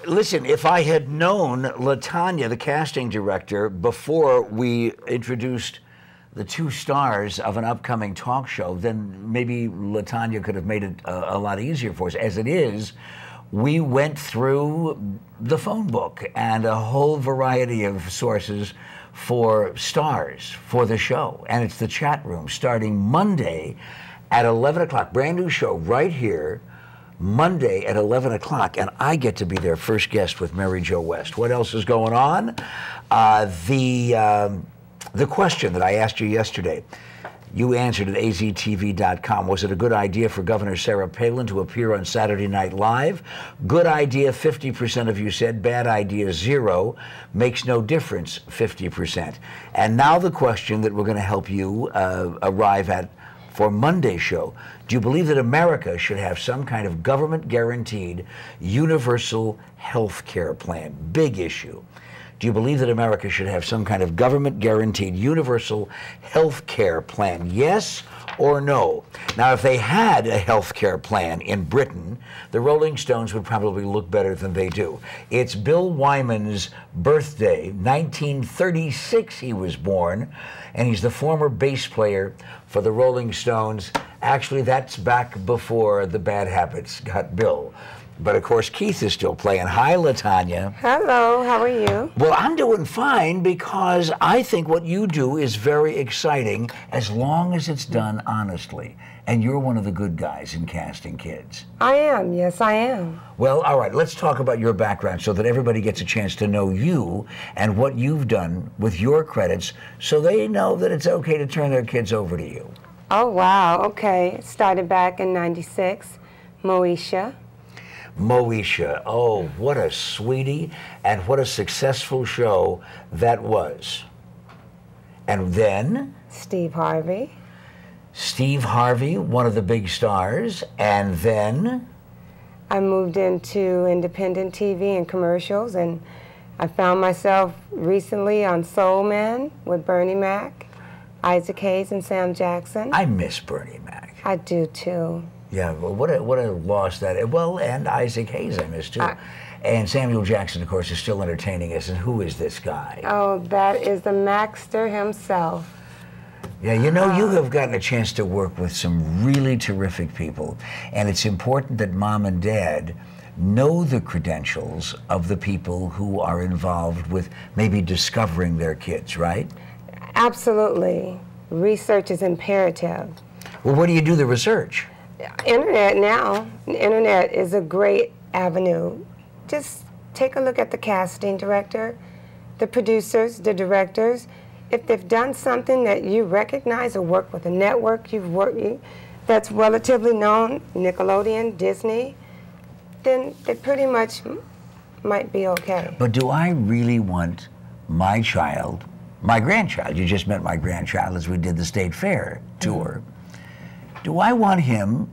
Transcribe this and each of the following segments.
Listen, if I had known LaTanya, the casting director, before we introduced the two stars of an upcoming talk show, then maybe LaTanya could have made it a lot easier for us. As it is, we went through the phone book and a whole variety of sources for stars for the show. And it's the chat room starting Monday at 11 o'clock. Brand new show right here, Monday at 11 o'clock. And I get to be their first guest with Mary Jo West. What else is going on? The question that I asked you yesterday, you answered at aztv.com. Was it a good idea for Governor Sarah Palin to appear on Saturday Night Live? Good idea, 50% of you said. Bad idea, 0. Makes no difference, 50%. And now the question that we're going to help you arrive at for Monday's show. Do you believe that America should have some kind of government-guaranteed universal health care plan? Big issue. Do you believe that America should have some kind of government-guaranteed universal health care plan? Yes or no? Now, if they had a health care plan in Britain, the Rolling Stones would probably look better than they do. It's Bill Wyman's birthday. 1936 he was born, and he's the former bass player for the Rolling Stones. Actually, that's back before the Bad Habits got Bill. But of course, Keith is still playing. Hi, LaTanya. Hello, how are you? Well, I'm doing fine because I think what you do is very exciting as long as it's done honestly. And you're one of the good guys in casting kids. I am, yes, I am. Well, all right, let's talk about your background so that everybody gets a chance to know you and what you've done with your credits so they know that it's okay to turn their kids over to you. Oh, wow, okay. Started back in '96, Moesha. Moesha, oh, what a sweetie, and what a successful show that was. And then? Steve Harvey. Steve Harvey, one of the big stars, and then? I moved into independent TV and commercials, and I found myself recently on Soul Man with Bernie Mac, Isaac Hayes, and Sam Jackson. I miss Bernie Mac. I do, too. Yeah, well, what a loss that is. Well, and Isaac Hayes I miss too. And Samuel Jackson, of course, is still entertaining us. And who is this guy? Oh, that is the Maxter himself. Yeah, you know, you have gotten a chance to work with some really terrific people. And it's important that mom and dad know the credentials of the people who are involved with maybe discovering their kids, right? Absolutely. Research is imperative. Well, where do you do the research? Internet now. Internet is a great avenue. Just take a look at the casting director, the producers, the directors. If they've done something that you recognize or work with a network you've worked that's relatively known, Nickelodeon, Disney, then they pretty much might be okay. But do I really want my child, my grandchild, you just met my grandchild as we did the State Fair tour, do I want him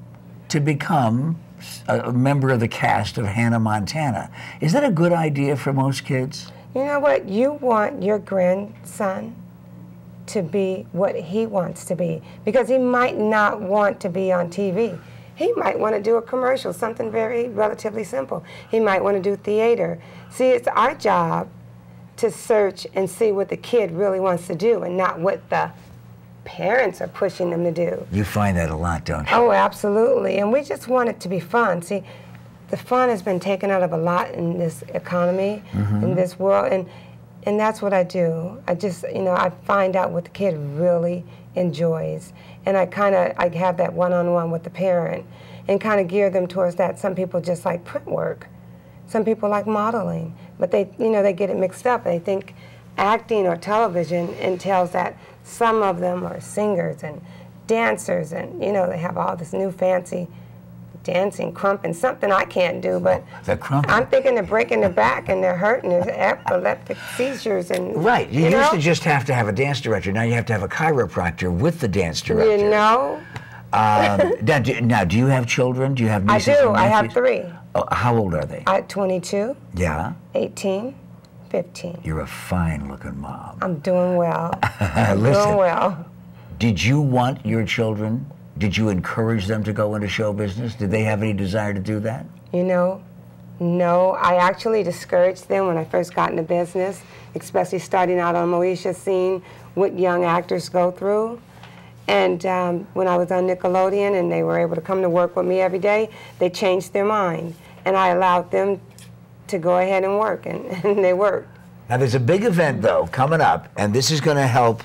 to become a member of the cast of Hannah Montana? Is that a good idea for most kids? You know what? You want your grandson to be what he wants to be, because he might not want to be on TV. He might want to do a commercial, something very relatively simple. He might want to do theater. See, it's our job to search and see what the kid really wants to do and not what the parents are pushing them to do. You find that a lot, don't you? Oh, absolutely. And we just want it to be fun. See, the fun has been taken out of a lot in this economy, in this world, and that's what I do. I just, you know, I find out what the kid really enjoys, and I have that one-on-one with the parent and kind of gear them towards that. Some people just like print work. Some people like modeling, but they, you know, they get it mixed up. They think acting or television entails that. Some of them are singers and dancers, and you know, they have all this new fancy dancing, crumping, something I can't do, but I'm thinking they're breaking their back and they're hurting, there's epileptic seizures and right. You used to just have to have a dance director. Now you have to have a chiropractor with the dance director. You know. Now, do you have children? Do you have nieces? I do. And I have 3. Oh, how old are they? 22. Yeah. 18. 15. You're a fine-looking mom. I'm doing well. I'm doing well. Did you want your children, did you encourage them to go into show business? Did they have any desire to do that? You know, No, I actually discouraged them when I first got into business, especially starting out on Moesha, seeing what young actors go through. And when I was on Nickelodeon and they were able to come to work with me every day, they changed their mind. And I allowed them to go ahead and work, and they worked. Now, there's a big event, though, coming up, and this is going to help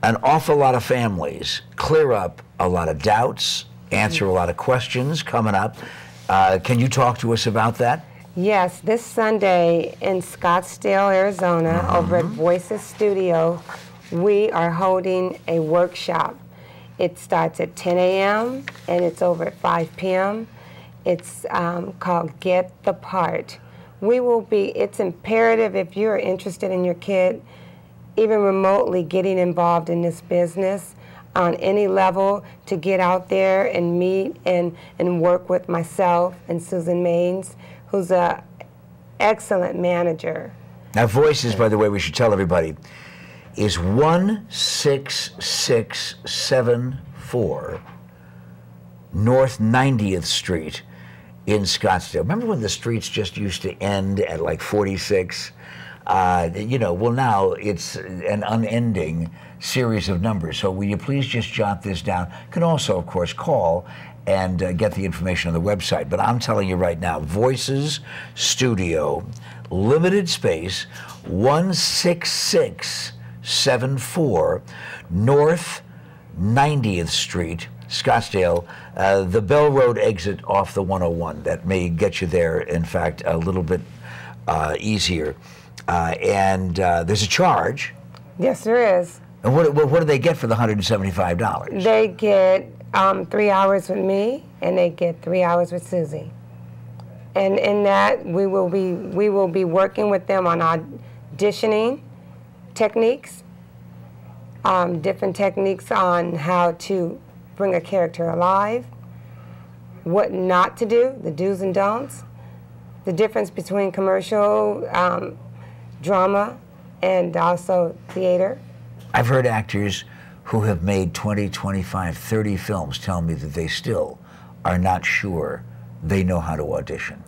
an awful lot of families clear up a lot of doubts, answer a lot of questions coming up. Can you talk to us about that? Yes, this Sunday in Scottsdale, Arizona, over at Voices Studio, we are holding a workshop. It starts at 10 a.m. and it's over at 5 p.m. It's called Get the Part. It's imperative if you're interested in your kid, even remotely getting involved in this business on any level, to get out there and meet and work with myself and Susan Maines, who's an excellent manager. Now, Voices, by the way, we should tell everybody, is 16674 North 90th Street in Scottsdale. Remember when the streets just used to end at like 46? Well, now it's an unending series of numbers. So will you please just jot this down? You can also, of course, call and get the information on the website. But I'm telling you right now, Voices Studio, limited space, 16674 North 90th Street, Scottsdale, the Bell Road exit off the 101. That may get you there, in fact, a little bit easier. And there's a charge. Yes, there is. And what do they get for the $175? They get 3 hours with me, and they get 3 hours with Susie. And in that, we will be working with them on auditioning techniques, different techniques on how to bring a character alive, what not to do, the do's and don'ts, the difference between commercial, drama, and also theater. I've heard actors who have made 20, 25, 30 films tell me that they still are not sure they know how to audition.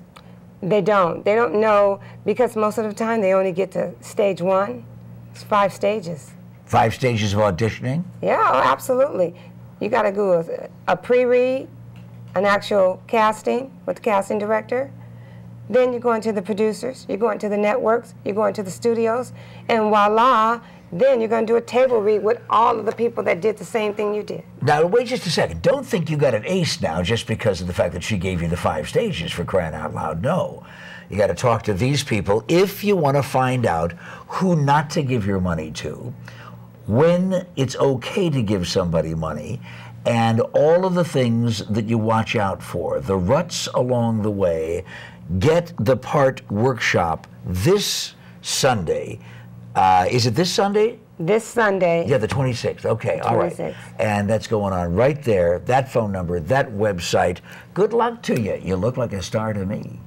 They don't. They don't know, because most of the time they only get to stage one. It's 5 stages. 5 stages of auditioning? Yeah, oh, absolutely. You got to do a pre-read, an actual casting with the casting director. Then you go into the producers, you go into the networks, you go into the studios, and voila, then you're going to do a table read with all of the people that did the same thing you did. Now, wait just a second. Don't think you got an ace now just because of the fact that she gave you the 5 stages, for crying out loud. No. You got to talk to these people if you want to find out who not to give your money to, when it's okay to give somebody money, and all of the things that you watch out for, the ruts along the way. Get the Part workshop this Sunday. Is it this Sunday? This Sunday. Yeah, the 26th. Okay, all right. And that's going on right there, that phone number, that website. Good luck to you. You look like a star to me.